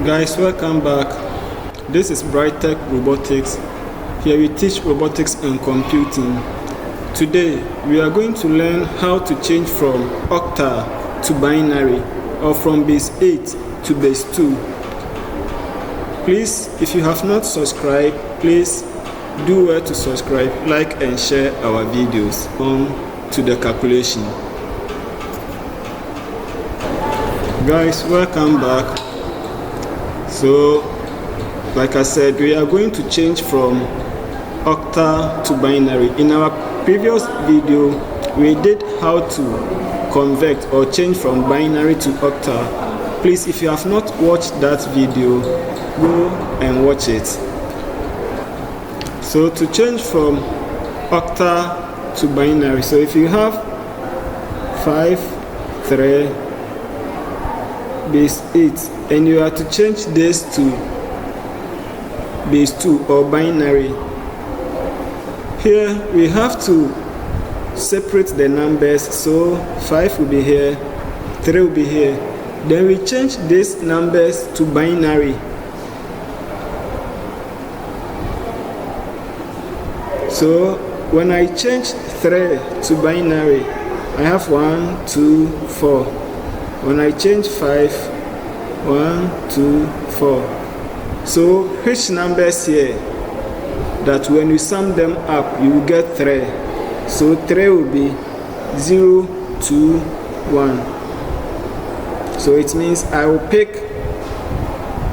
Guys, welcome back. This is Bright Tech Robotics. Here we teach robotics and computing. Today we are going to learn how to change from octal to binary, or from base 8 to base 2. Please, if you have not subscribed, please do well to subscribe, like and share our videos. On to the calculation. Guys, welcome back. So, like I said, we are going to change from octal to binary. In our previous video, we did how to convert or change from binary to octal. Please, if you have not watched that video, go and watch it. So, to change from octal to binary, so if you have 5, 3, base 8, and you are to change this to base 2 or binary, here we have to separate the numbers. So 5 will be here, 3 will be here. Then we change these numbers to binary. So when I change 3 to binary, I have 1, 2, 4. When I change 5, 1, 2, 4. So which numbers here that when you sum them up you will get 3. So 3 will be 0, 2, 1. So it means I will pick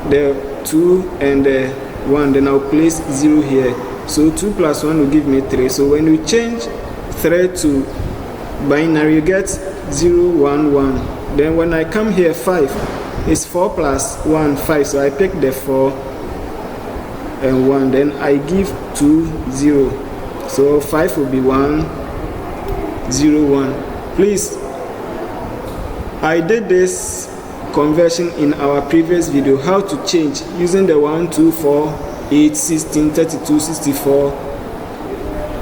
the 2 and the 1, then I'll place 0 here. So 2 plus 1 will give me 3. So when you change 3 to binary, you get 0, 1, 1. Then when I come here, 5 is 4 plus 1, 5. So I pick the 4 and 1. Then I give 2, 0. So 5 will be 1, 0, 1. Please, I did this conversion in our previous video, how to change using the 1, 2, 4, 8, 16, 32, 64.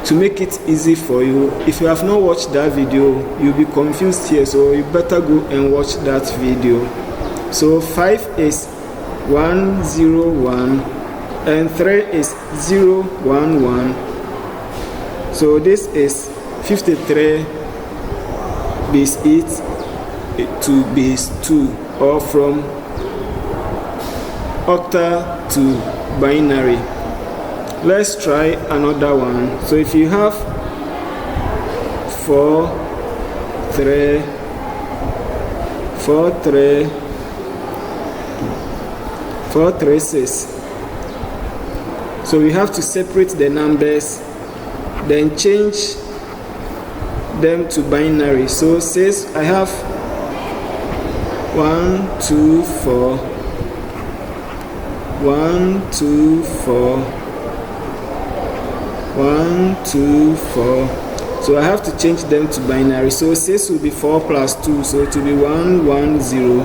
To make it easy for you. If you have not watched that video, you'll be confused here, so you better go and watch that video. So 5 is 1, 0, 1, and 3 is 0, 1, 1. So this is 53 base 8 to base 2, or from octal to binary. Let's try another one. So if you have 4, 3, 4, 3, 4, 3, 6. So we have to separate the numbers, then change them to binary. So 6, I have 1, 2, 4, 1, 2, 4, 1, 2, 4. So I have to change them to binary. So 6 will be 4 plus 2, so it will be 1, 1, 0.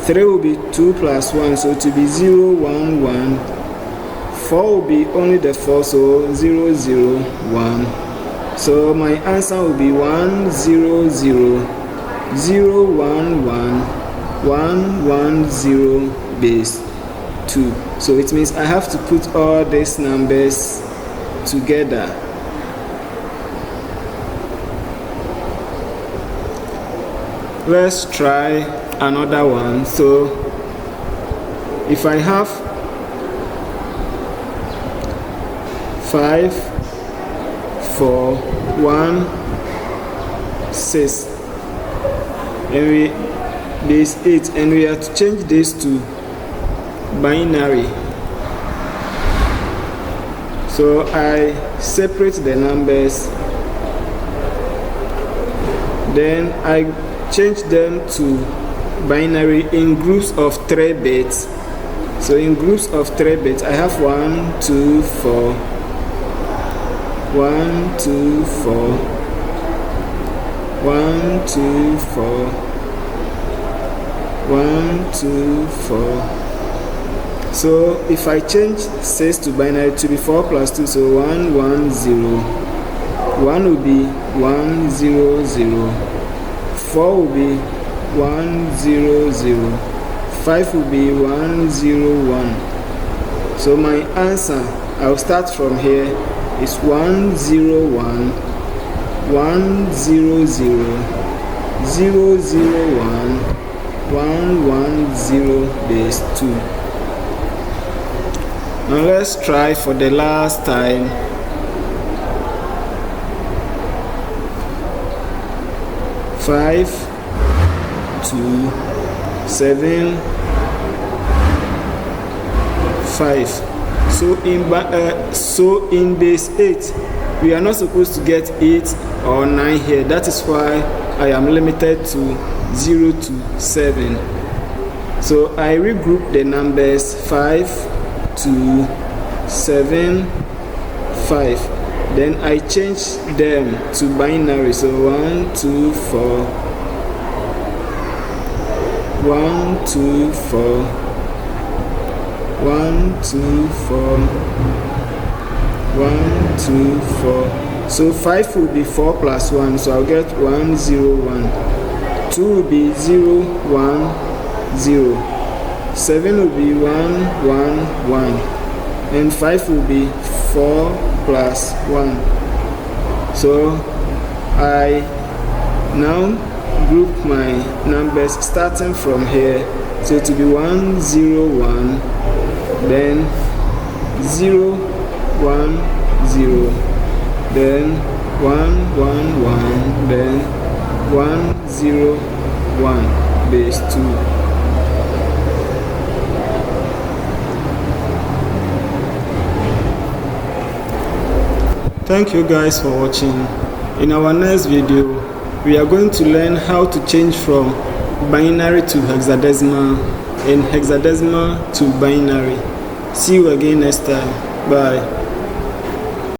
3 will be 2 plus 1, so it will be 0, 1, 1. 4 will be only the 4, so 0, 0, 1. So my answer will be 1, 0, 0, 0, 1, 1, 1, 1, 0, base 2. So it means I have to put all these numbers together. Let's try another one. So if I have 5, 4, 1, 6, and we base 8, and we have to change this to binary. So I separate the numbers, then I change them to binary in groups of 3 bits. So in groups of 3 bits, I have 1, 2, 4, 1, 2, 4, 1, 2, 4, 1, 2, 4. So if I change 6 to binary, to be 4 plus 2, so 1, 1, 0. 1 will be 1, 0, 0. 4 will be 1, 0, 0. 5 will be 101. So my answer, I'll start from here, is 101 100 001 110 base 2. Now let's try for the last time. 5 2 7 5. So in base 8 we are not supposed to get 8 or 9 here. That is why I am limited to 0 to 7. So I regroup the numbers 5 2 7 5. Then I change them to binary. So 1 2 4 1 2 4 1 2 4 1 2 4. So 5 will be 4 plus 1, so I'll get 101. 2 will be 0 1 0. 7 will be 1 1 1, and 5 will be 4 plus 1. So I now group my numbers starting from here. So to be 101, then 0 1 0, then 1 1 1, then 1 0 1 base 2. Thank you guys for watching. In our next video, we are going to learn how to change from binary to hexadecimal and hexadecimal to binary. See you again next time. Bye.